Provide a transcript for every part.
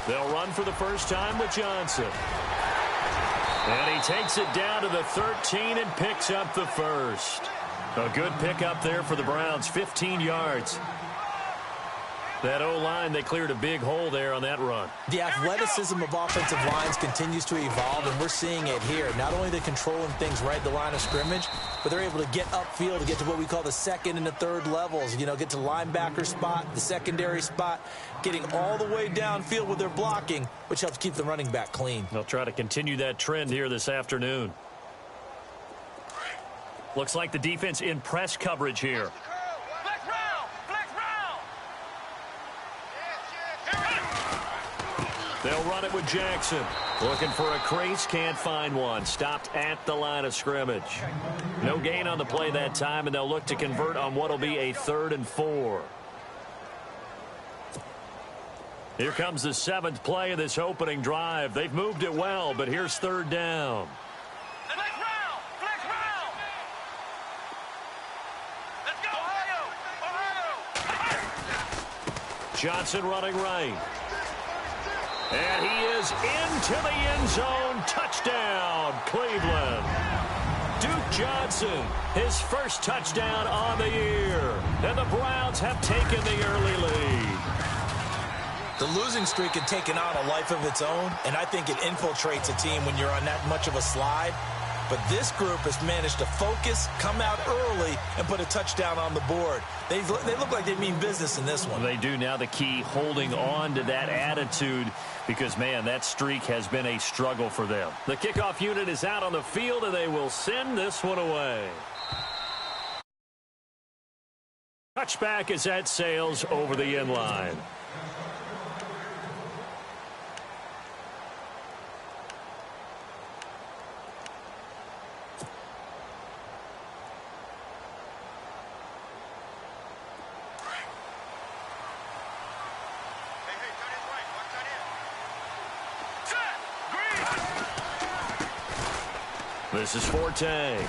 They'll run for the first time with Johnson. And he takes it down to the 13 and picks up the first. A good pickup there for the Browns, 15 yards. That O-line, they cleared a big hole there on that run. The athleticism of offensive lines continues to evolve, and we're seeing it here. Not only are they controlling things right at the line of scrimmage, but they're able to get upfield to get to what we call the second and the third levels. You know, get to the linebacker spot, the secondary spot, getting all the way downfield with their blocking, which helps keep the running back clean. They'll try to continue that trend here this afternoon. Looks like the defense in press coverage here. They'll run it with Jackson. Looking for a crease, can't find one. Stopped at the line of scrimmage. No gain on the play that time, and they'll look to convert on what will be a 3rd and 4. Here comes the 7th play of this opening drive. They've moved it well, but here's 3rd down. Johnson running right. And he is into the end zone. Touchdown, Cleveland. Duke Johnson, his first touchdown on the year. And the Browns have taken the early lead. The losing streak had taken on a life of its own, and I think it infiltrates a team when you're on that much of a slide. But this group has managed to focus, come out early, and put a touchdown on the board. They look like they mean business in this one. They do. Now the key, holding on to that attitude, because, man, that streak has been a struggle for them. The kickoff unit is out on the field, and they will send this one away. Touchback is at Sales over the end line. This is Forte,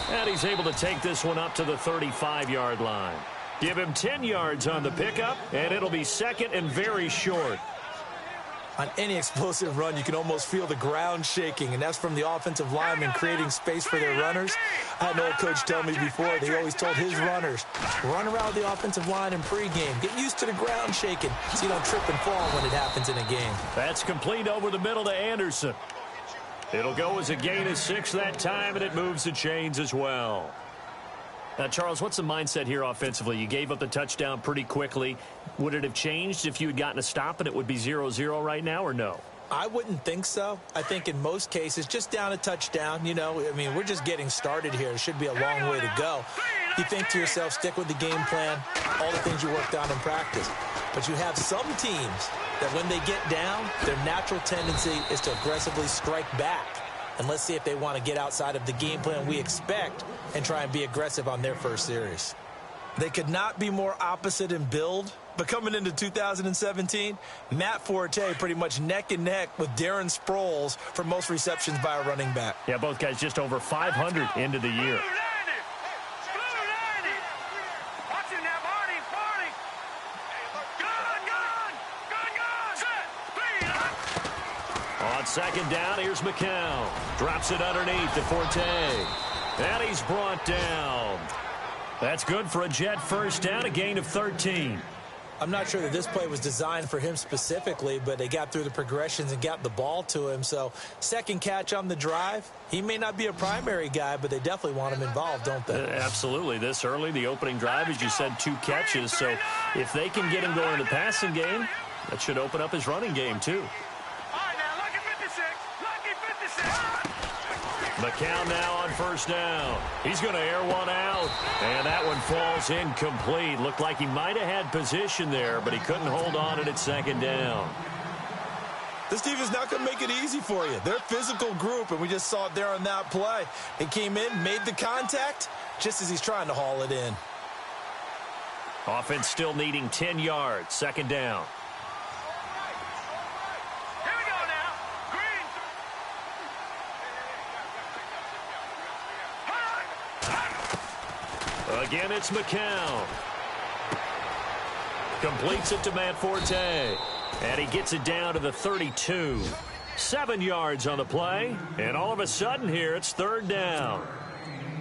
and he's able to take this one up to the 35-yard line. Give him 10 yards on the pickup, and it'll be 2nd and very short. On any explosive run, you can almost feel the ground shaking, and that's from the offensive linemen creating space for their runners. I had an old coach tell me before, they always told his runners, run around the offensive line in pregame. Get used to the ground shaking so you don't trip and fall when it happens in a game. That's complete over the middle to Anderson. It'll go as a gain of 6 that time, and it moves the chains as well. Now, Charles, what's the mindset here offensively? You gave up the touchdown pretty quickly. Would it have changed if you had gotten a stop and it would be 0-0 right now, or no? I wouldn't think so. I think in most cases, just down a touchdown, you know, I mean, we're just getting started here. It should be a long way to go. You think to yourself, stick with the game plan, all the things you worked on in practice. But you have some teams that when they get down, their natural tendency is to aggressively strike back. And let's see if they want to get outside of the game plan we expect and try and be aggressive on their first series. They could not be more opposite in build, but coming into 2017, Matt Forte pretty much neck and neck with Darren Sproles for most receptions by a running back. Yeah, both guys just over 500 into the year. On 2nd down, here's McCown. Drops it underneath to Forte. And he's brought down. That's good for a Jet first down, a gain of 13. I'm not sure that this play was designed for him specifically, but they got through the progressions and got the ball to him. So, 2nd catch on the drive. He may not be a primary guy, but they definitely want him involved, don't they? Absolutely. This early, the opening drive, as you said, 2 catches. So, if they can get him going in the passing game, that should open up his running game, too. McCown now on first down. He's going to air one out. And that one falls incomplete. Looked like he might have had position there, but he couldn't hold on it at 2nd down. This defense not going to make it easy for you. They're a physical group, and we just saw it there on that play. He came in, made the contact, just as he's trying to haul it in. Offense still needing 10 yards. 2nd down. Again, it's McCown. Completes it to Matt Forte. And he gets it down to the 32. 7 yards on the play. And all of a sudden here, it's third down.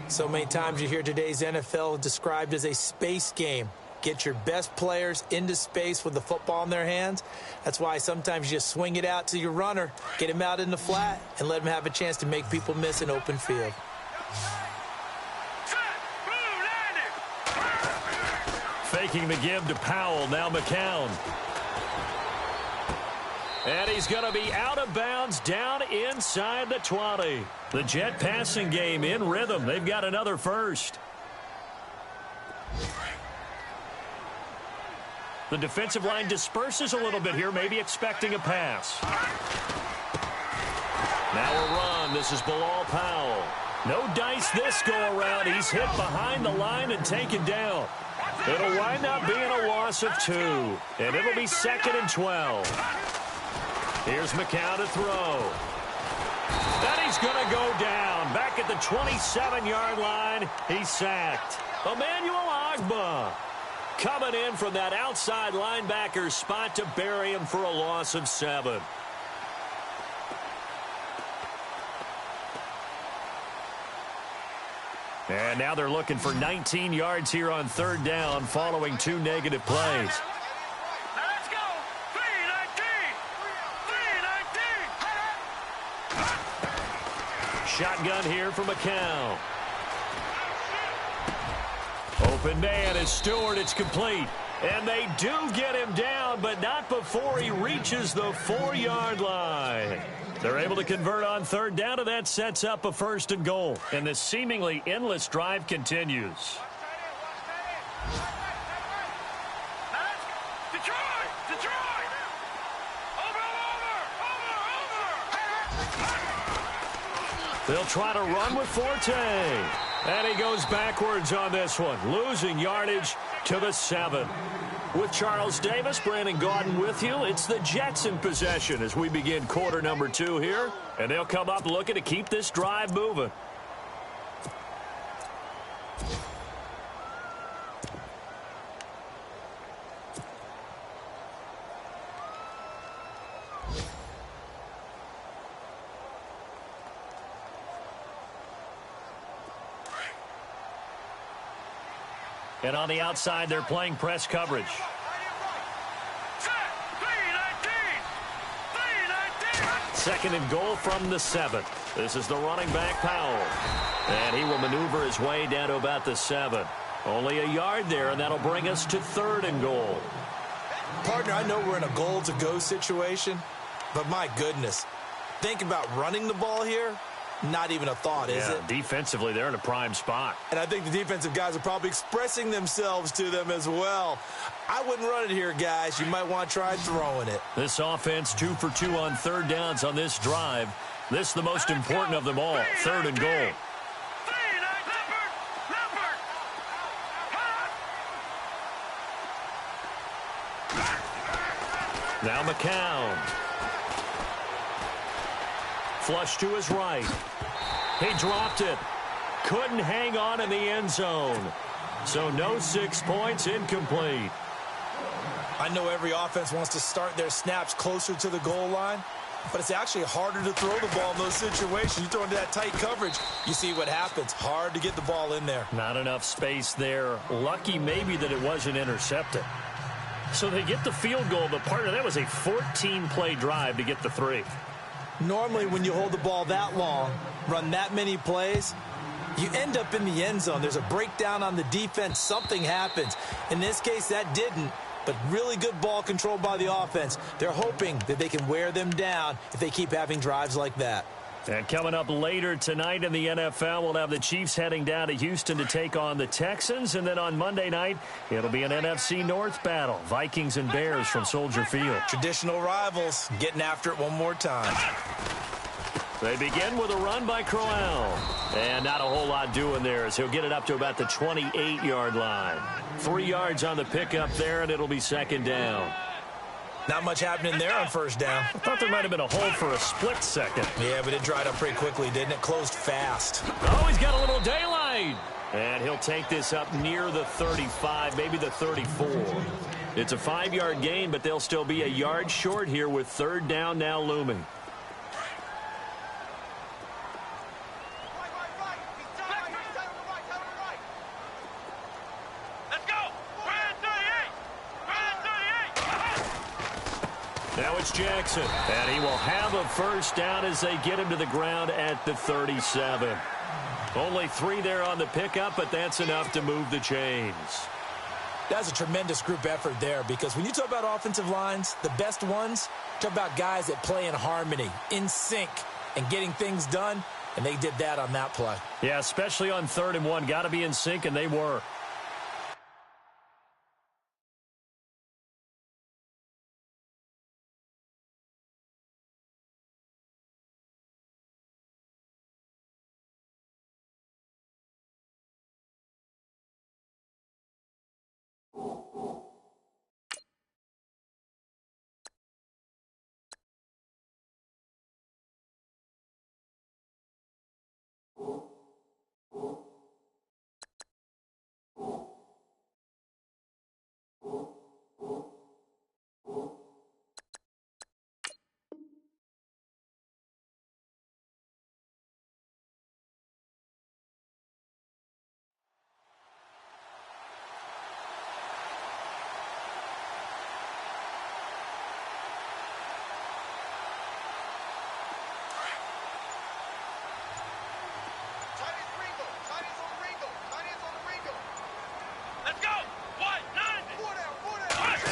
So many times you hear today's NFL described as a space game. Get your best players into space with the football in their hands. That's why sometimes you just swing it out to your runner, get him out in the flat, and let him have a chance to make people miss an open field. Faking the give to Powell, now McCown. And he's going to be out of bounds down inside the 20. The Jet passing game in rhythm. They've got another first. The defensive line disperses a little bit here, maybe expecting a pass. Now a run. This is Bilal Powell. No dice this go-around. He's hit behind the line and taken down. It'll wind up being a loss of 2. And it'll be 2nd and 12. Here's McCown to throw. And he's going to go down. Back at the 27-yard line. He's sacked. Emmanuel Ogbah coming in from that outside linebacker spot to bury him for a loss of 7. And now they're looking for 19 yards here on third down following 2 negative plays. Let's go. 3-19. Shotgun here for McCown. Open man is Stewart. It's complete. And they do get him down, but not before he reaches the 4-yard line. They're able to convert on third down, and that sets up a 1st and goal. And this seemingly endless drive continues. Detroit! Over! They'll try to run with Forte. And he goes backwards on this one, losing yardage to the 7. With Charles Davis, Brandon Gaudin with you. It's the Jets in possession as we begin quarter number 2 here. And they'll come up looking to keep this drive moving. And on the outside, they're playing press coverage. 2nd and goal from the 7. This is the running back, Powell. And he will maneuver his way down to about the 7. Only a yard there, and that'll bring us to 3rd and goal. Partner, I know we're in a goal-to-go situation, but my goodness, think about running the ball here. Not even a thought, is it? Defensively, they're in a prime spot. And I think the defensive guys are probably expressing themselves to them as well. I wouldn't run it here, guys. You might want to try throwing it. This offense 2 for 2 on third downs on this drive. This is the most important of them all, 3rd and goal. Now McCown. Flush to his right. He dropped it. Couldn't hang on in the end zone. So no 6 points, incomplete. I know every offense wants to start their snaps closer to the goal line, but it's actually harder to throw the ball in those situations. You throw into that tight coverage, you see what happens. Hard to get the ball in there. Not enough space there. Lucky maybe that it wasn't intercepted. So they get the field goal, but partner, that was a 14-play drive to get the 3. Normally, when you hold the ball that long, run that many plays, you end up in the end zone. There's a breakdown on the defense. Something happens. In this case, that didn't, but really good ball control by the offense. They're hoping that they can wear them down if they keep having drives like that. And coming up later tonight in the NFL, we'll have the Chiefs heading down to Houston to take on the Texans. And then on Monday night, it'll be an NFC North battle. Vikings and Bears from Soldier Field. Traditional rivals getting after it one more time. They begin with a run by Crowell. And not a whole lot doing there as he'll get it up to about the 28-yard line. 3 yards on the pickup there, and it'll be 2nd down. Not much happening there on 1st down. I thought there might have been a hole for a split second. Yeah, but it dried up pretty quickly, didn't it? Closed fast. Oh, he's got a little daylight. And he'll take this up near the 35, maybe the 34. It's a 5-yard gain, but they'll still be a yard short here with third down now looming. Now it's Jackson, and he will have a first down as they get him to the ground at the 37. Only 3 there on the pickup, but that's enough to move the chains. That's a tremendous group effort there, because when you talk about offensive lines, the best ones, talk about guys that play in harmony, in sync, and getting things done, and they did that on that play. Yeah, especially on 3rd and 1. Got to be in sync, and they were.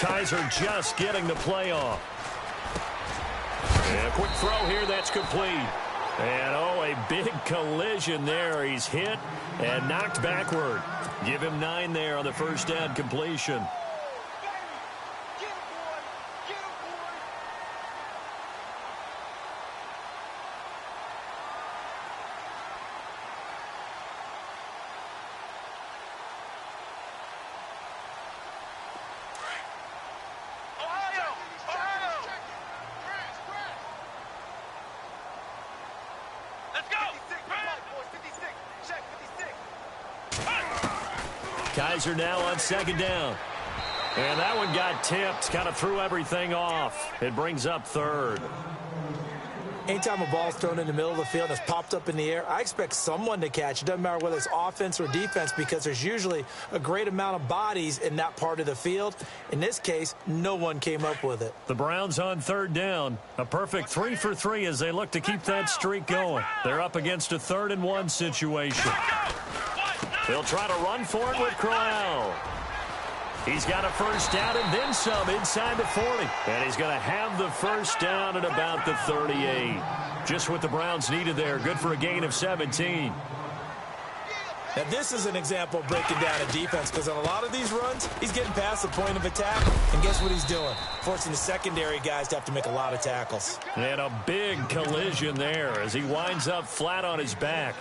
Kaiser just getting the play off. And a quick throw here, that's complete. And, oh, a big collision there. He's hit and knocked backward. Give him 9 there on the first down completion. Kaiser now on 2nd down. And that one got tipped, kind of threw everything off. It brings up 3rd. Anytime a ball's thrown in the middle of the field and it's popped up in the air, I expect someone to catch. It doesn't matter whether it's offense or defense, because there's usually a great amount of bodies in that part of the field. In this case, no one came up with it. The Browns on 3rd down. A perfect 3 for 3 as they look to keep that streak going. They're up against a 3rd and 1 situation. They'll try to run for it with Crowell. He's got a first down and then some inside the 40. And he's going to have the first down at about the 38. Just what the Browns needed there. Good for a gain of 17. Now, this is an example of breaking down a defense, because on a lot of these runs, he's getting past the point of attack, and guess what he's doing? Forcing the secondary guys to have to make a lot of tackles. And a big collision there as he winds up flat on his back.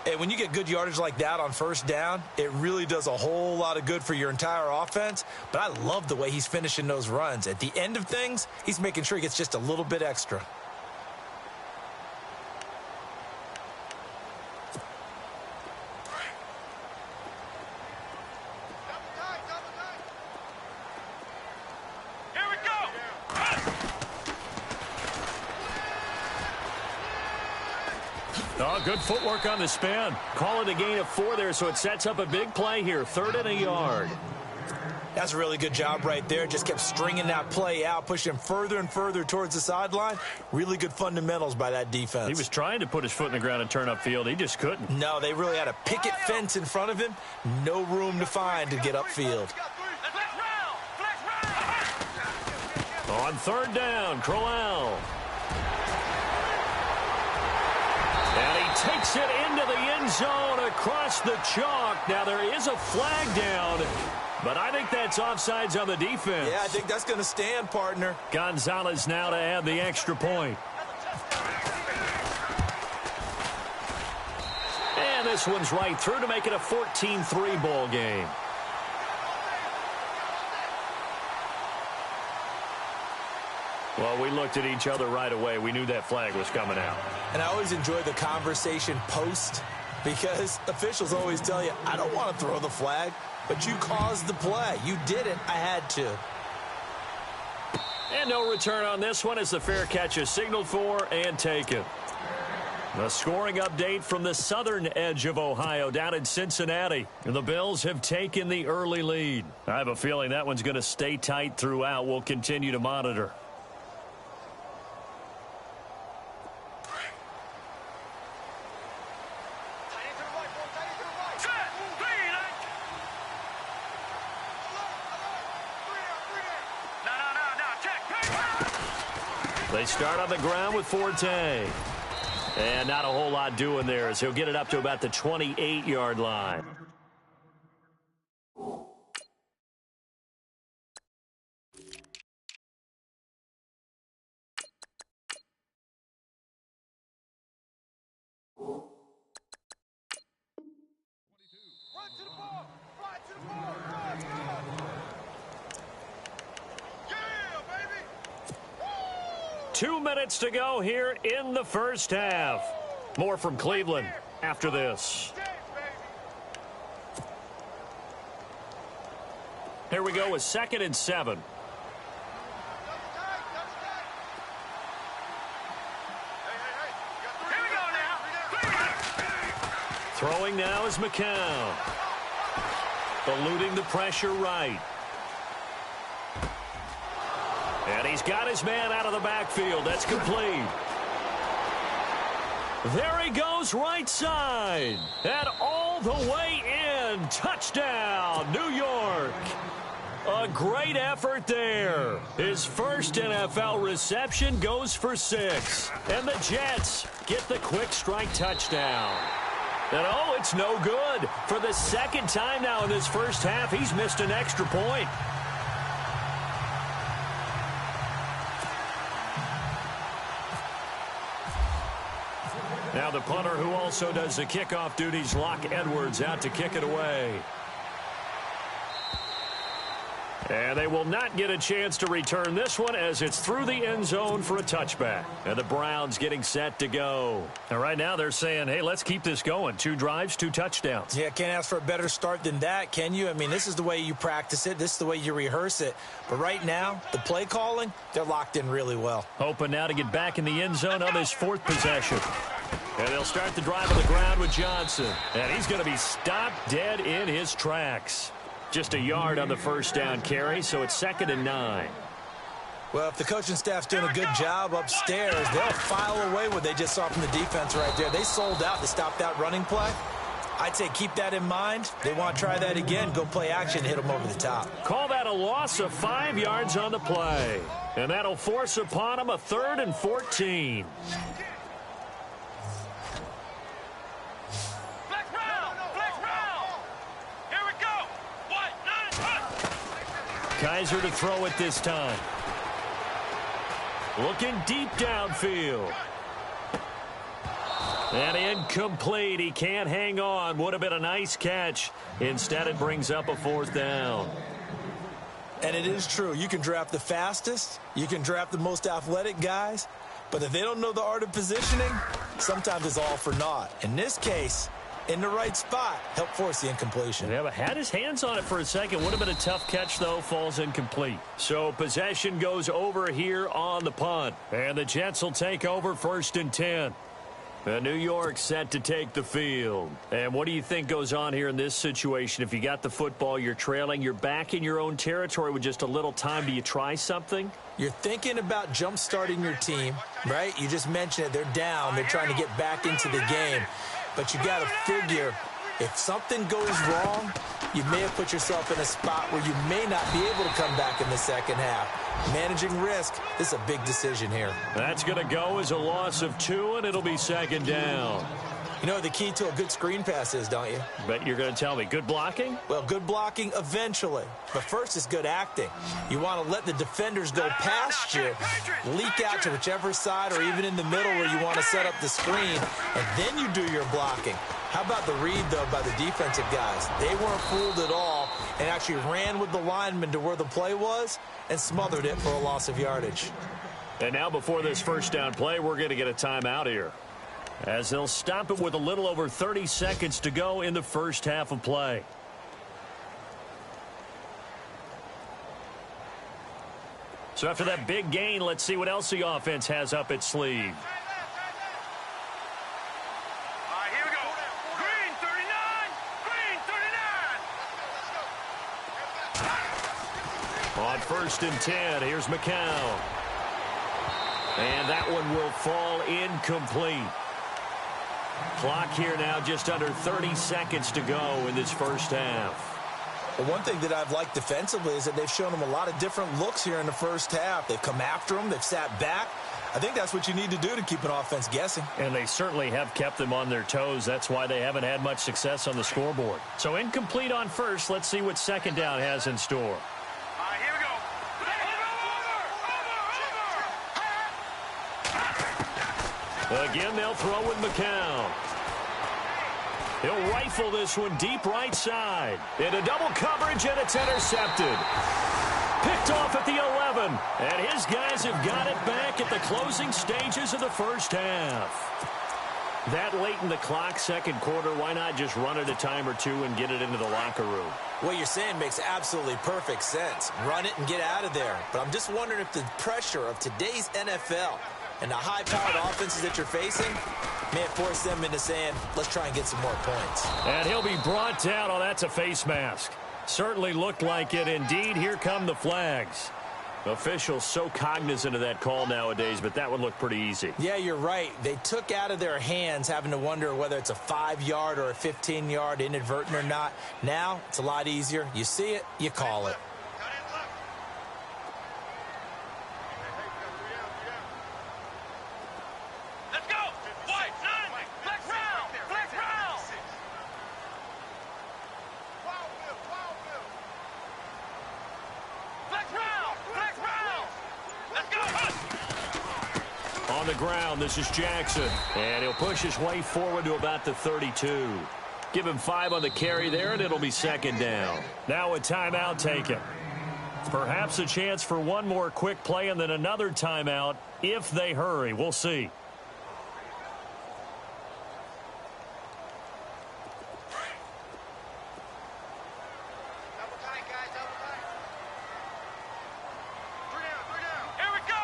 And when you get good yardage like that on first down, it really does a whole lot of good for your entire offense. But I love the way he's finishing those runs. At the end of things, he's making sure he gets just a little bit extra. Oh, good footwork on the spin. Call it a gain of 4 there, so it sets up a big play here. 3rd and a yard. That's a really good job right there. Just kept stringing that play out, pushing him further and further towards the sideline. Really good fundamentals by that defense. He was trying to put his foot in the ground and turn upfield. He just couldn't. No, they really had a picket fence in front of him. No room to find to get upfield. On 3rd down, Crowell. And he takes it into the end zone across the chalk. Now, there is a flag down, but I think that's offsides on the defense. Yeah, I think that's going to stand, partner. Gonzalez now to add the extra point. And this one's right through to make it a 14-3 ball game. Well, we looked at each other right away. We knew that flag was coming out. And I always enjoy the conversation post, because officials always tell you, I don't want to throw the flag, but you caused the play. You did it. I had to. And no return on this one as the fair catch is signaled for and taken. The scoring update from the southern edge of Ohio down in Cincinnati. The Bills have taken the early lead. I have a feeling that one's going to stay tight throughout. We'll continue to monitor. They start on the ground with Forte. And not a whole lot doing there as he'll get it up to about the 28-yard line. Run to the ball! Run to the ball! Run, run. Yeah, baby! 2 minutes to go here in the first half. More from Cleveland after this. Here we go with 2nd and 7. Throwing now is McCown. Eluding the pressure right. And he's got his man out of the backfield. That's complete. There he goes right side. And all the way in. Touchdown, New York. A great effort there. His first NFL reception goes for 6. And the Jets get the quick strike touchdown. And oh, it's no good. For the second time now in this first half, he's missed an extra point. Now the punter who also does the kickoff duties, Locke Edwards, out to kick it away. And they will not get a chance to return this one as it's through the end zone for a touchback. And the Browns getting set to go. And right now they're saying, hey, let's keep this going. 2 drives, 2 touchdowns. Yeah, can't ask for a better start than that, can you? I mean, this is the way you practice it. This is the way you rehearse it. But right now, the play calling, they're locked in really well. Hoping now to get back in the end zone on his 4th possession. And they'll start the drive on the ground with Johnson. And he's going to be stopped dead in his tracks. Just a yard on the first down carry, so it's 2nd and 9. Well, if the coaching staff's doing a good job upstairs, they'll file away what they just saw from the defense right there. They sold out to stop that running play. I'd say keep that in mind. They want to try that again, go play action, hit them over the top. Call that a loss of 5 yards on the play. And that'll force upon them a 3rd and 14. Kaiser to throw it this time. Looking deep downfield. And incomplete. He can't hang on. Would have been a nice catch. Instead, it brings up a 4th down. And it is true. You can draft the fastest. You can draft the most athletic guys. But if they don't know the art of positioning, sometimes it's all for naught. In this case, in the right spot, help force the incompletion. Yeah, but had his hands on it for a second. Would have been a tough catch, though. Falls incomplete. So possession goes over here on the punt. And the Jets will take over 1st and 10. New York set to take the field. And what do you think goes on here in this situation? If you got the football, you're trailing, you're back in your own territory with just a little time. Do you try something? You're thinking about jump-starting your team, right? You just mentioned it. They're down. They're trying to get back into the game. But you got to figure, if something goes wrong, you may have put yourself in a spot where you may not be able to come back in the second half. Managing risk, this is a big decision here. That's going to go as a loss of 2, and it'll be 2nd down. You know what the key to a good screen pass is, don't you? Bet you're going to tell me. Good blocking? Well, good blocking eventually. But first is good acting. You want to let the defenders go past you, leak out to whichever side or even in the middle where you want to set up the screen, and then you do your blocking. How about the read, though, by the defensive guys? They weren't fooled at all and actually ran with the lineman to where the play was and smothered it for a loss of yardage. And now before this first down play, we're going to get a timeout here, as they'll stop it with a little over 30 seconds to go in the first half of play. So after that big gain, let's see what else the offense has up its sleeve. Here we go. Green 39. Green 39. On 1st and 10, here's McCown. And that one will fall incomplete. Clock here now just under 30 seconds to go in this first half. Well, one thing that I've liked defensively is that they've shown them a lot of different looks here in the first half. They've come after them. They've sat back. I think that's what you need to do to keep an offense guessing. And they certainly have kept them on their toes. That's why they haven't had much success on the scoreboard. So incomplete on first. Let's see what second down has in store. Here we go. Again, they'll throw with McCown. He'll rifle this one deep right side. Into double coverage, and it's intercepted. Picked off at the 11. And his guys have got it back at the closing stages of the first half. That late in the clock, second quarter, why not just run it a time or two and get it into the locker room? What you're saying makes absolutely perfect sense. Run it and get out of there. But I'm just wondering if the pressure of today's NFL and the high-powered offenses that you're facing may force them into saying, let's try and get some more points. And he'll be brought down. Oh, that's a face mask. Certainly looked like it. Indeed, here come the flags. Officials so cognizant of that call nowadays, but that would look pretty easy. Yeah, you're right. They took out of their hands having to wonder whether it's a 5-yard or a 15-yard inadvertent or not. Now, it's a lot easier. You see it, you call it. Let's go. White 9. Flex round. Flex round. Flex round. Flex round. Let's go. On the ground, this is Jackson. And he'll push his way forward to about the 32. Give him 5 on the carry there, and it'll be second down. Now a timeout taken. Perhaps a chance for one more quick play and then another timeout if they hurry. We'll see. Here we go.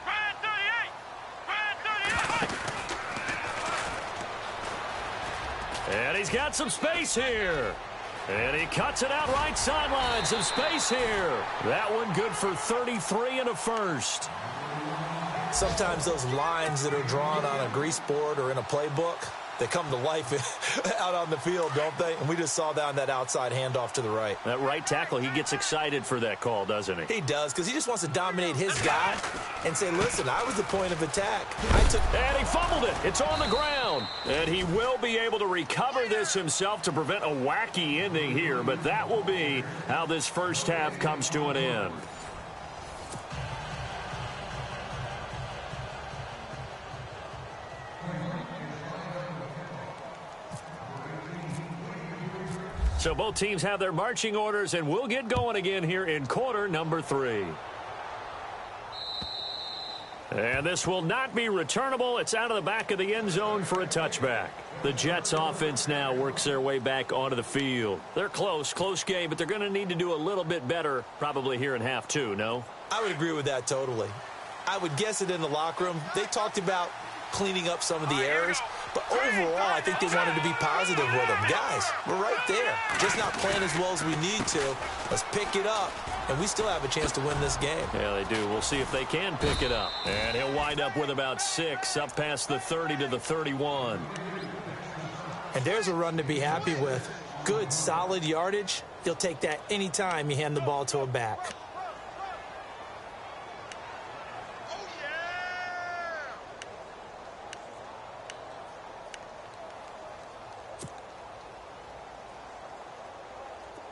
Brand 38. Brand 38. And he's got some space here. And he cuts it out right sideline. Some space here. That one good for 33 and a first. Sometimes those lines that are drawn on a grease board or in a playbook, they come to life out on the field, don't they? And we just saw that on that outside handoff to the right. That right tackle, he gets excited for that call, doesn't he? He does, because he just wants to dominate his guy and say, listen, I was the point of attack. And he fumbled it. It's on the ground. And he will be able to recover this himself to prevent a wacky ending here. But that will be how this first half comes to an end. So both teams have their marching orders, and we'll get going again here in quarter number 3. And this will not be returnable. It's out of the back of the end zone for a touchback. The Jets offense now works their way back onto the field. They're close game, but they're going to need to do a little bit better probably here in half 2, no? I would agree with that totally. I would guess it in the locker room. They talked about cleaning up some of the errors, but overall, I think they wanted to be positive with them. Guys, we're right there. Just not playing as well as we need to. Let's pick it up, and we still have a chance to win this game. Yeah, they do. We'll see if they can pick it up. And he'll wind up with about 6, up past the 30 to the 31. And there's a run to be happy with. Good, solid yardage. You'll take that anytime you hand the ball to a back.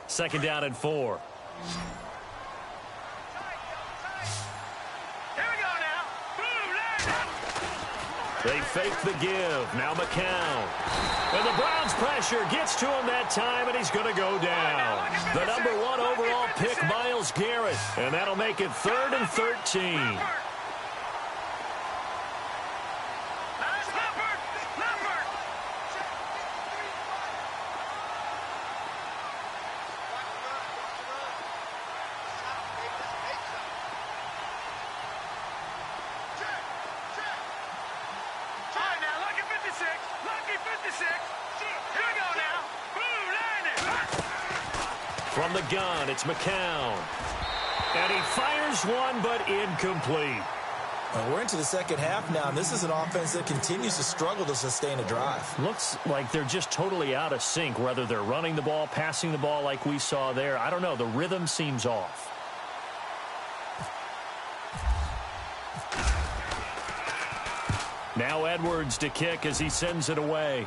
Second down and 4. Here we go now. Blue line. They fake the give. Now McCown. And the Browns pressure gets to him that time, and he's going to go down. The number 1 overall pick, Myles Garrett. And that'll make it 3rd and 13. From the gun, it's McCown. And he fires one, but incomplete. We're into the second half now, and this is an offense that continues to struggle to sustain a drive. Looks like they're just totally out of sync, whether they're running the ball, passing the ball like we saw there. I don't know. The rhythm seems off. Now Edwards to kick as he sends it away.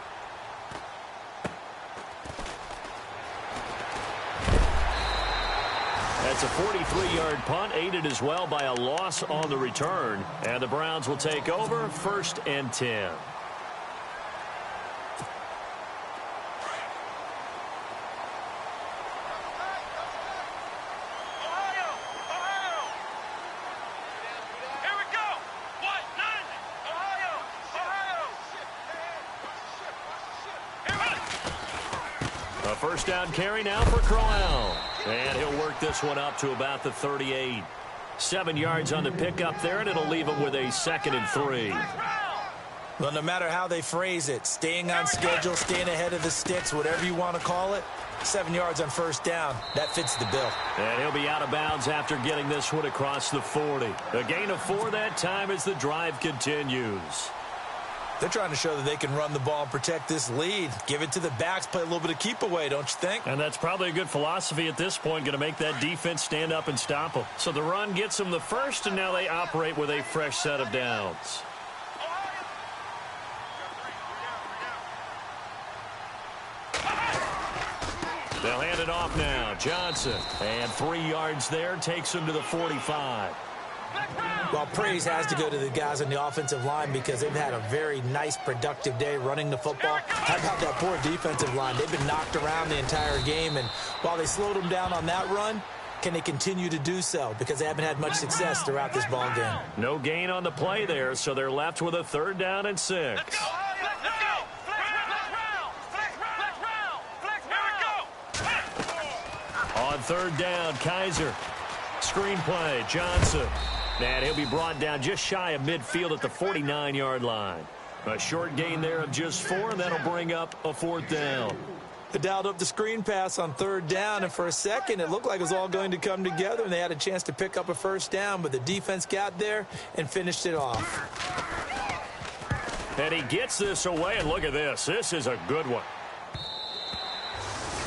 That's a 43-yard punt, aided as well by a loss on the return. And the Browns will take over, 1st and 10. A first down carry now for Crowell. And he'll work this one up to about the 38. 7 yards on the pickup there, and it'll leave him with a 2nd and 3. Well, no matter how they phrase it, staying on schedule, staying ahead of the sticks, whatever you want to call it, 7 yards on first down, that fits the bill. And he'll be out of bounds after getting this one across the 40. A gain of 4 that time as the drive continues. They're trying to show that they can run the ball and protect this lead. Give it to the backs, play a little bit of keep away, don't you think? And that's probably a good philosophy at this point, going to make that defense stand up and stop them. So the run gets them the first, and now they operate with a fresh set of downs. They'll hand it off now. Johnson, and 3 yards there, takes him to the 45. Well, praise has to go to the guys on the offensive line because they've had a very nice, productive day running the football. How about that poor defensive line? They've been knocked around the entire game, and while they slowed them down on that run, can they continue to do so? Because they haven't had much success throughout this ball game. No gain on the play there, so they're left with a 3rd down and 6. On 3rd down, Kaiser. Screen play, Johnson. And he'll be brought down just shy of midfield at the 49-yard line. A short gain there of just 4, and that'll bring up a 4th down. They dialed up the screen pass on 3rd down, and for a second it looked like it was all going to come together, and they had a chance to pick up a 1st down, but the defense got there and finished it off. And he gets this away, and look at this. This is a good one.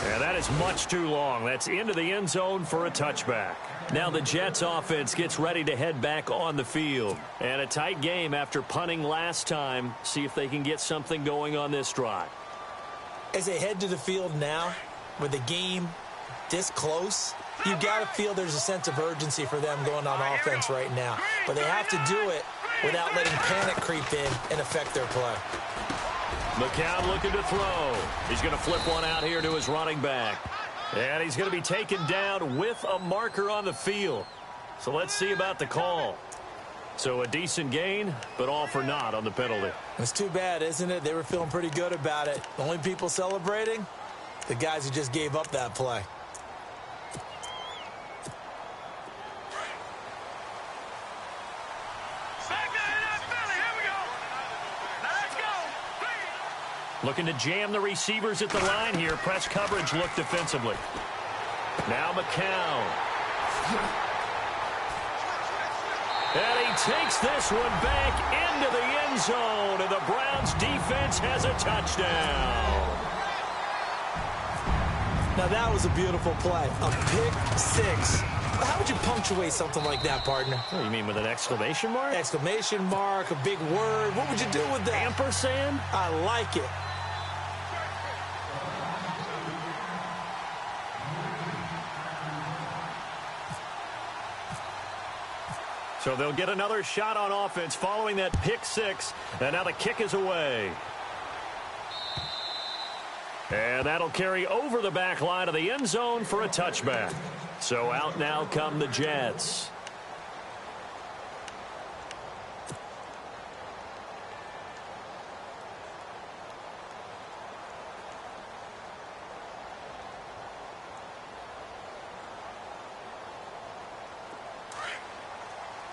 And that is much too long. That's into the end zone for a touchback. Now the Jets offense gets ready to head back on the field. And a tight game after punting last time. See if they can get something going on this drive. As they head to the field now, with the game this close, you've got to feel there's a sense of urgency for them going on offense right now. But they have to do it without letting panic creep in and affect their play. McCown looking to throw. He's going to flip one out here to his running back. And he's going to be taken down with a marker on the field. So let's see about the call. So a decent gain, but all for naught on the penalty. It's too bad, isn't it? They were feeling pretty good about it. The only people celebrating, the guys who just gave up that play. Looking to jam the receivers at the line here. Press coverage look defensively. Now McCown. And he takes this one back into the end zone. And the Browns defense has a touchdown. Now that was a beautiful play. A pick 6. How would you punctuate something like that, partner? Oh, you mean with an exclamation mark? Exclamation mark, a big word. What would you do with that? Ampersand? I like it. So they'll get another shot on offense following that pick 6. And now the kick is away. And that'll carry over the back line of the end zone for a touchback. So out now come the Jets.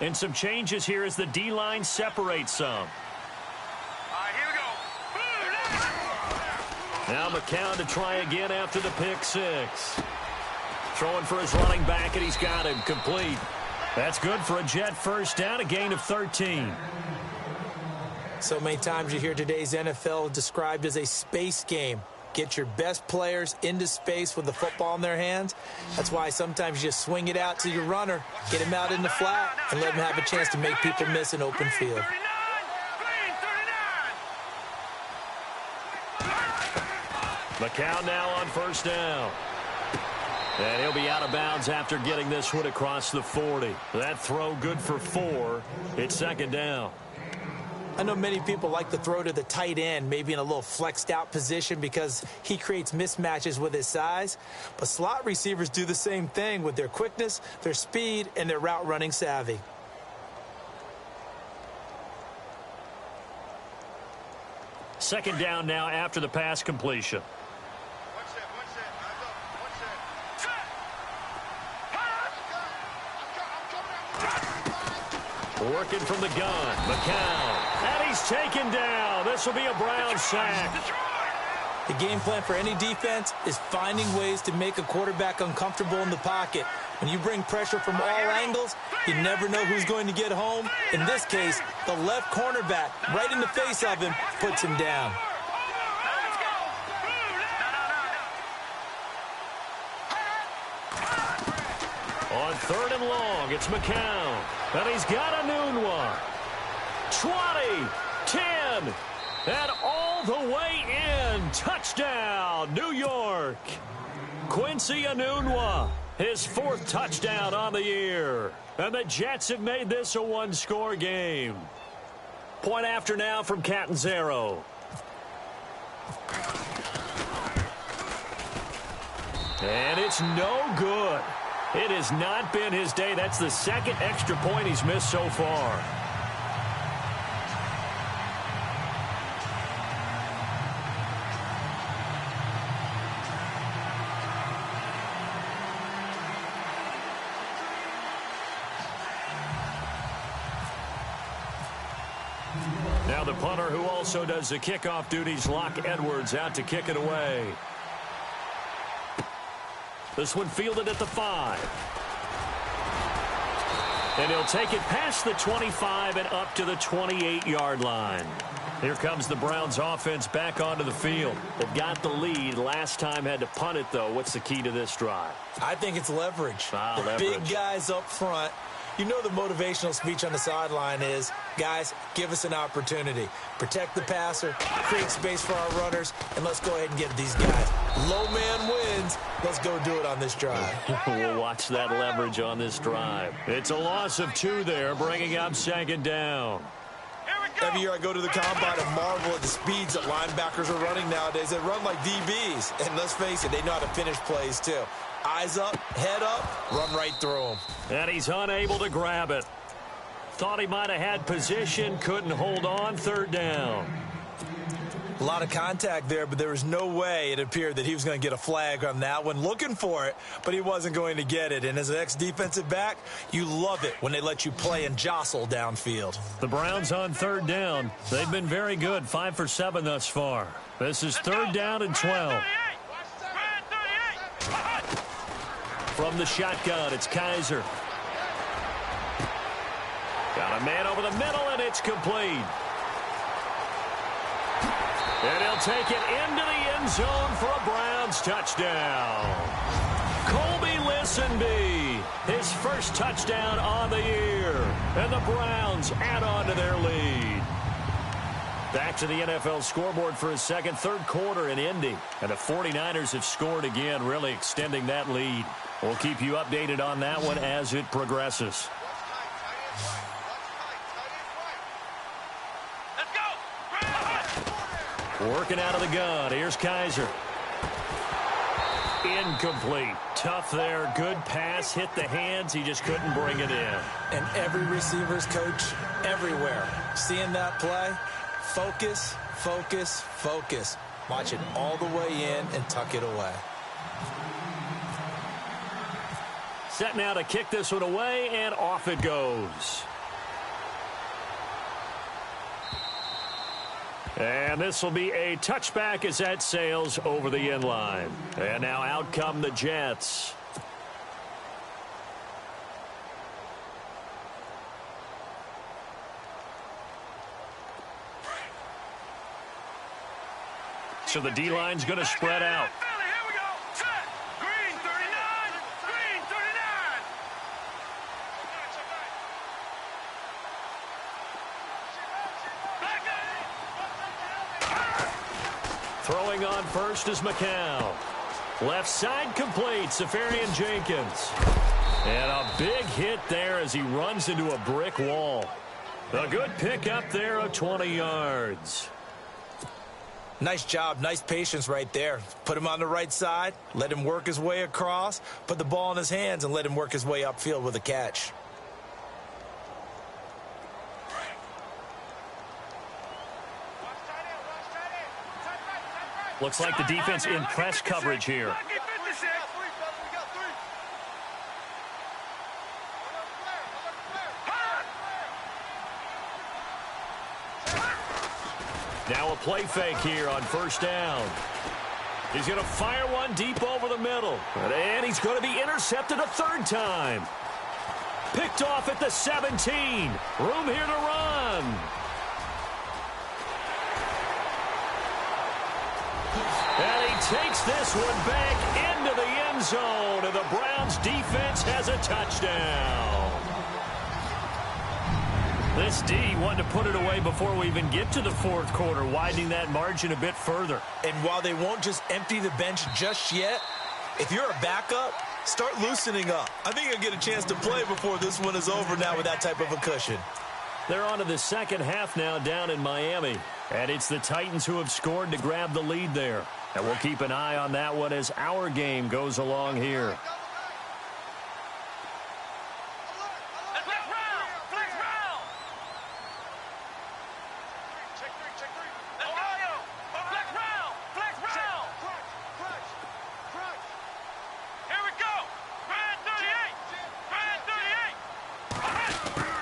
And some changes here as the D-line separates some. Now McCown to try again after the pick 6. Throwing for his running back, and he's got him complete. That's good for a Jet first down, a gain of 13. So many times you hear today's NFL described as a space game. Get your best players into space with the football in their hands. That's why sometimes you just swing it out to your runner, get him out in the flat, and let him have a chance to make people miss an open field. McCown now on first down. And he'll be out of bounds after getting this one across the 40. That throw good for 4. It's second down. I know many people like to throw to the tight end, maybe in a little flexed out position because he creates mismatches with his size. But slot receivers do the same thing with their quickness, their speed, and their route running savvy. Second down now after the pass completion. Working from the gun, McCown. And he's taken down. This will be a Brown sack. The game plan for any defense is finding ways to make a quarterback uncomfortable in the pocket. When you bring pressure from all angles, you never know who's going to get home. In this case, the left cornerback, right in the face of him, puts him down. On third and long, it's McCown. And he's got a noon one. 20, 10, and all the way in. Touchdown, New York. Quincy Enunwa, his 4th touchdown on the year. And the Jets have made this a one-score game. Point after now from Catanzaro. And it's no good. It has not been his day. That's the 2nd extra point he's missed so far. Now the punter who also does the kickoff duties, Locke Edwards, out to kick it away. This one fielded at the 5. And he'll take it past the 25 and up to the 28-yard line. Here comes the Browns offense back onto the field. They've got the lead. Last time had to punt it, though. What's the key to this drive? I think it's leverage. Leverage. Big guys up front. You know the motivational speech on the sideline is, guys, give us an opportunity. Protect the passer, create space for our runners, and let's go ahead and get these guys. Low man wins. Let's go do it on this drive. We'll watch that leverage on this drive. It's a loss of 2 there, bringing up second down. Every year I go to the combine and marvel at the speeds that linebackers are running nowadays. They run like DBs. And let's face it, they know how to finish plays too. Eyes up, head up, run right through them. And he's unable to grab it. Thought he might have had position, couldn't hold on, third down. A lot of contact there, but there was no way it appeared that he was going to get a flag on that one. Looking for it, but he wasn't going to get it. And as an ex-defensive back, you love it when they let you play and jostle downfield. The Browns on third down. They've been very good, 5 for 7 thus far. This is third down and 12. From the shotgun, it's Kaiser. Got a man over the middle, and it's complete. And he'll take it into the end zone for a Browns touchdown. Colby Listenby, his first touchdown on the year. And the Browns add on to their lead. Back to the NFL scoreboard for a second, third quarter in Indy. And the 49ers have scored again, really extending that lead. We'll keep you updated on that one as it progresses. Working out of the gun. Here's Kaiser. Incomplete. Tough there. Good pass. Hit the hands. He just couldn't bring it in. And every receiver's coach everywhere. Seeing that play, focus, focus, focus. Watch it all the way in and tuck it away. Set now to kick this one away, and off it goes. And this will be a touchback as that sails over the end line. And now out come the Jets. So the D-line's going to spread out. Here we go. Set. Green 39. Green 39. Throwing on first is McCown. Left side complete, Safarian Jenkins. And a big hit there as he runs into a brick wall. A good pickup there of 20 yards. Nice job, nice patience right there. Put him on the right side, let him work his way across, put the ball in his hands, and let him work his way upfield with a catch. Looks like the defense in press coverage here. Now a play fake here on first down. He's going to fire one deep over the middle. And he's going to be intercepted a third time. Picked off at the 17. Room here to run. And he takes this one back into the end zone. And the Browns defense has a touchdown. This D wanted to put it away before we even get to the fourth quarter, widening that margin a bit further. And while they won't just empty the bench just yet, if you're a backup, start loosening up. I think you'll get a chance to play before this one is over now with that type of a cushion. They're on to the second half now down in Miami. And it's the Titans who have scored to grab the lead there. And we'll keep an eye on that one as our game goes along here.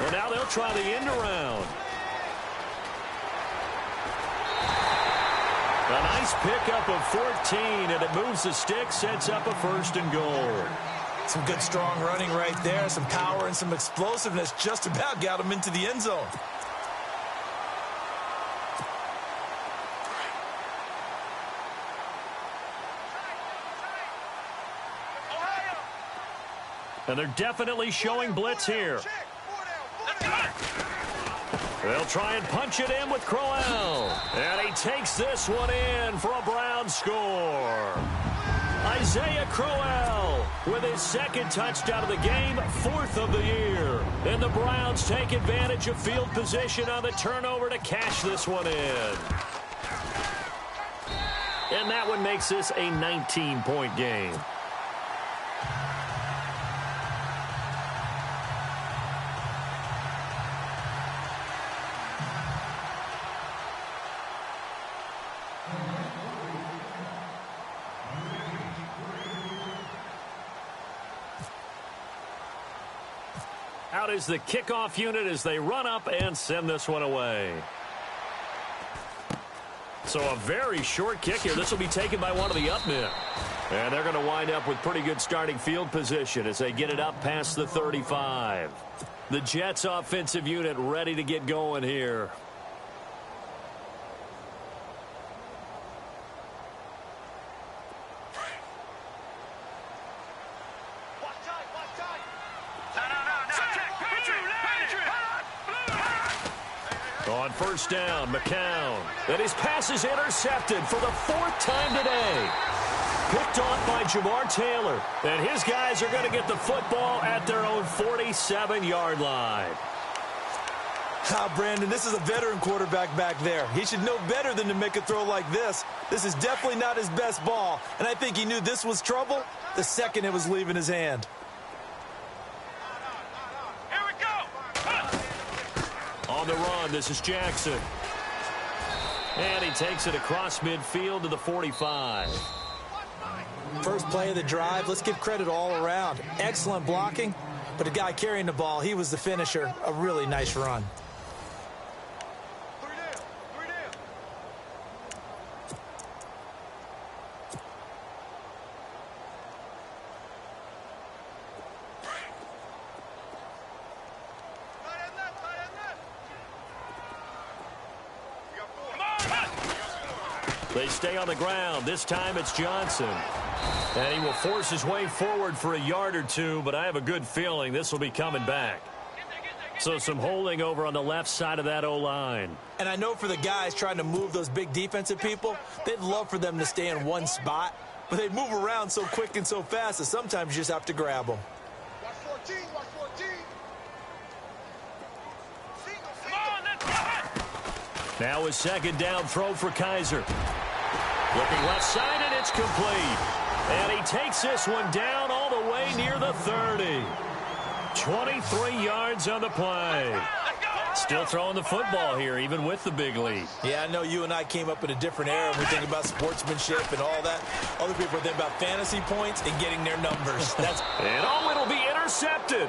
Well, now they'll try the end around. A nice pickup of 14, and it moves the stick, sets up a first and goal. Some good strong running right there, some power and some explosiveness just about got him into the end zone. And they're definitely showing blitz here. They'll try and punch it in with Crowell. And he takes this one in for a Browns score. Isaiah Crowell with his second touchdown of the game, fourth of the year. And the Browns take advantage of field position on the turnover to cash this one in. And that one makes this a 19-point game. Out is the kickoff unit as they run up and send this one away. So a very short kick here. This will be taken by one of the up men. And they're going to wind up with pretty good starting field position as they get it up past the 35. The Jets offensive unit ready to get going here. On first down, McCown. And his pass is intercepted for the fourth time today. Picked off by Jamar Taylor. And his guys are going to get the football at their own 47-yard line. Brandon, this is a veteran quarterback back there. He should know better than to make a throw like this. This is definitely not his best ball. And I think he knew this was trouble the second it was leaving his hand. On the run, this is Jackson. And he takes it across midfield to the 45. First play of the drive, let's give credit all around. Excellent blocking, but the guy carrying the ball, he was the finisher. A really nice run. They stay on the ground. This time it's Johnson. And he will force his way forward for a yard or two, but I have a good feeling this will be coming back. So some holding over on the left side of that O-line. And I know for the guys trying to move those big defensive people, they'd love for them to stay in one spot, but they move around so quick and so fast that sometimes you just have to grab them. Watch 14, watch 14. Now a second down throw for Kaiser. Looking left side, and it's complete. And he takes this one down all the way near the 30. 23 yards on the play. Still throwing the football here, even with the big lead. Yeah, I know you and I came up in a different era when we think about sportsmanship and all that. Other people think about fantasy points and getting their numbers. And it'll be intercepted.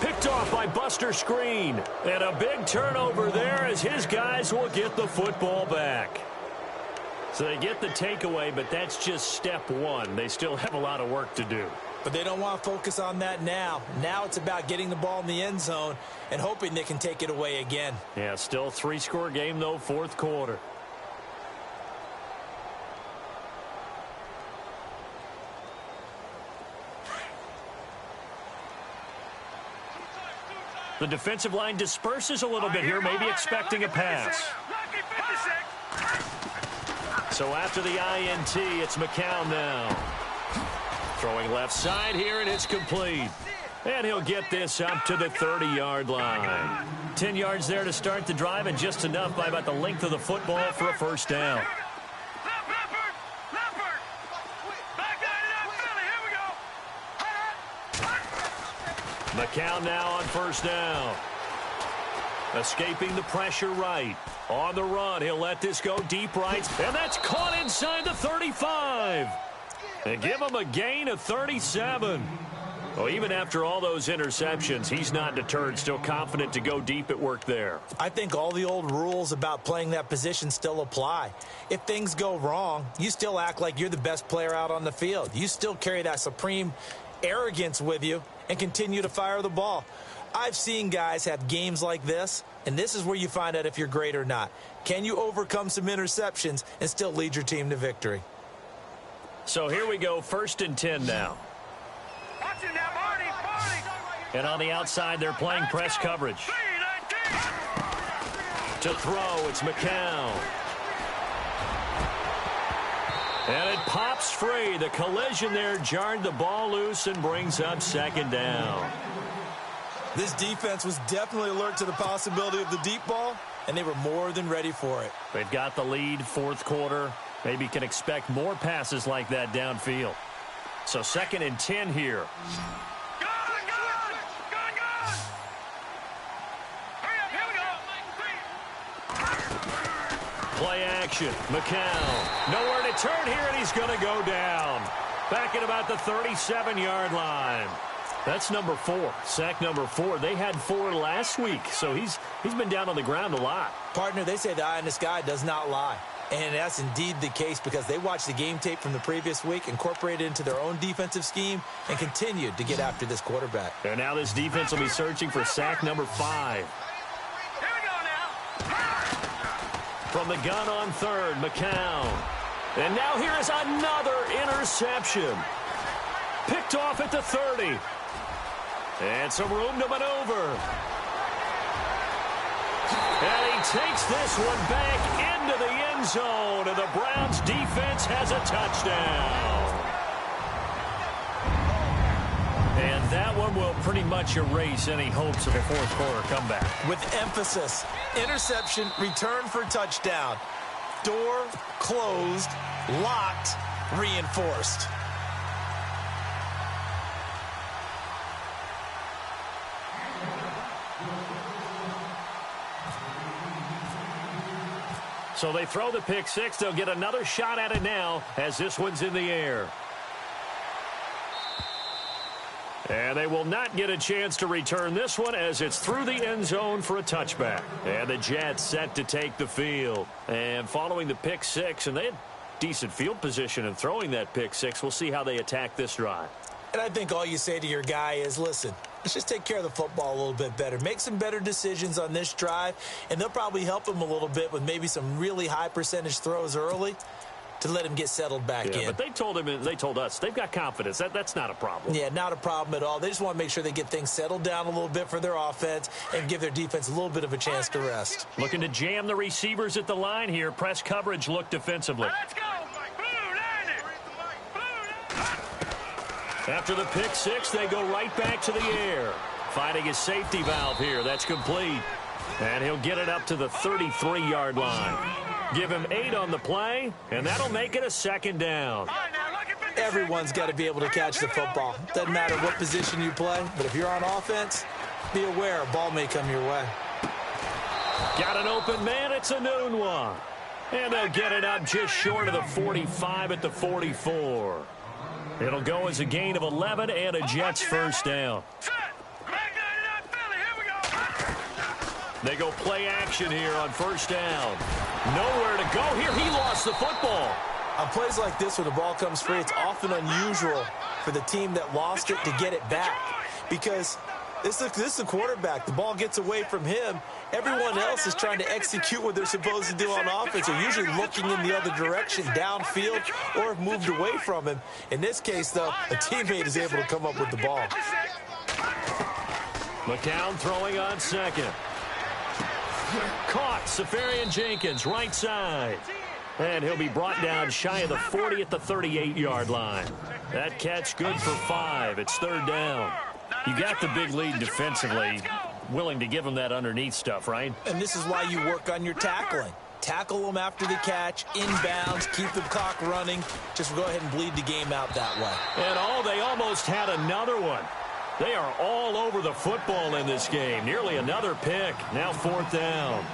Picked off by Buster Screen. And a big turnover there as his guys will get the football back. So they get the takeaway, but that's just step one. They still have a lot of work to do. But they don't want to focus on that now. Now it's about getting the ball in the end zone and hoping they can take it away again. Yeah, still 3-score game, though, fourth quarter. The defensive line disperses a little bit here, maybe expecting a pass. So after the INT, it's McCown now. Throwing left side here, and it's complete. And he'll get this up to the 30-yard line. 10 yards there to start the drive, and just enough by about the length of the football for a first down. McCown now on first down. Escaping the pressure right. On the run, he'll let this go deep right. And that's caught inside the 35. And give him a gain of 37. Well, even after all those interceptions, he's not deterred. Still confident to go deep at work there. I think all the old rules about playing that position still apply. If things go wrong, you still act like you're the best player out on the field. You still carry that supreme arrogance with you and continue to fire the ball. I've seen guys have games like this, and this is where you find out if you're great or not. Can you overcome some interceptions and still lead your team to victory? So here we go, 1st and 10 now. And on the outside, they're playing press coverage. To throw, it's McCown. And it pops free. The collision there jarred the ball loose and brings up second down. This defense was definitely alert to the possibility of the deep ball, and they were more than ready for it. They've got the lead, fourth quarter. Maybe can expect more passes like that downfield. So 2nd and 10 here. Play action. McCown. Nowhere to turn here, and he's going to go down. Back at about the 37-yard line. That's number 4. Sack number 4. They had 4 last week, so he's been down on the ground a lot. Partner, they say the eye in the sky does not lie. And that's indeed the case because they watched the game tape from the previous week, incorporated it into their own defensive scheme, and continued to get after this quarterback. And now this defense will be searching for sack number 5. From the gun on 3rd, McCown. And now here is another interception. Picked off at the 30. And some room to maneuver. And he takes this one back into the end zone. And the Browns defense has a touchdown. And that one will pretty much erase any hopes of a fourth quarter comeback. With emphasis, interception, return for touchdown. Door closed, locked, reinforced. So they throw the pick six. They'll get another shot at it now as this one's in the air. And they will not get a chance to return this one as it's through the end zone for a touchback. And the Jets set to take the field. And following the pick six, and they had decent field position in throwing that pick six. We'll see how they attack this drive. And I think all you say to your guy is, listen, Let's just take care of the football a little bit better. Make some better decisions on this drive, and they'll probably help him a little bit with maybe some really high percentage throws early to let him get settled back in. But they told us they've got confidence. That's not a problem. Yeah, not a problem at all. They just want to make sure they get things settled down a little bit for their offense and give their defense a little bit of a chance to rest. Looking to jam the receivers at the line here. Press coverage look defensively. Let's go. After the pick six, they go right back to the air. Finding his safety valve here. That's complete. And he'll get it up to the 33-yard line. Give him 8 on the play, and that'll make it a second down. Everyone's got to be able to catch the football. Doesn't matter what position you play, but if you're on offense, be aware a ball may come your way. Got an open man. It's a noon one. And they'll get it up just short of the 45 at the 44. It'll go as a gain of 11 and a Jets first down. They go play action here on first down. Nowhere to go here. He lost the football. On plays like this, when the ball comes free, it's often unusual for the team that lost it to get it back. Because this is the quarterback. The ball gets away from him. Everyone else is trying to execute what they're supposed to do on offense. They're usually looking in the other direction, downfield, or have moved away from him. In this case, though, a teammate is able to come up with the ball. McCown throwing on second. Caught. Safarian Jenkins, right side. And he'll be brought down shy of the 40 at the 38-yard line. That catch good for 5. It's third down. You got the big lead defensively. Willing to give him that underneath stuff, right? And this is why you work on your tackling. Tackle them after the catch, inbounds, keep the clock running. Just go ahead and bleed the game out that way. And they almost had another one. They are all over the football in this game. Nearly another pick. Now fourth down.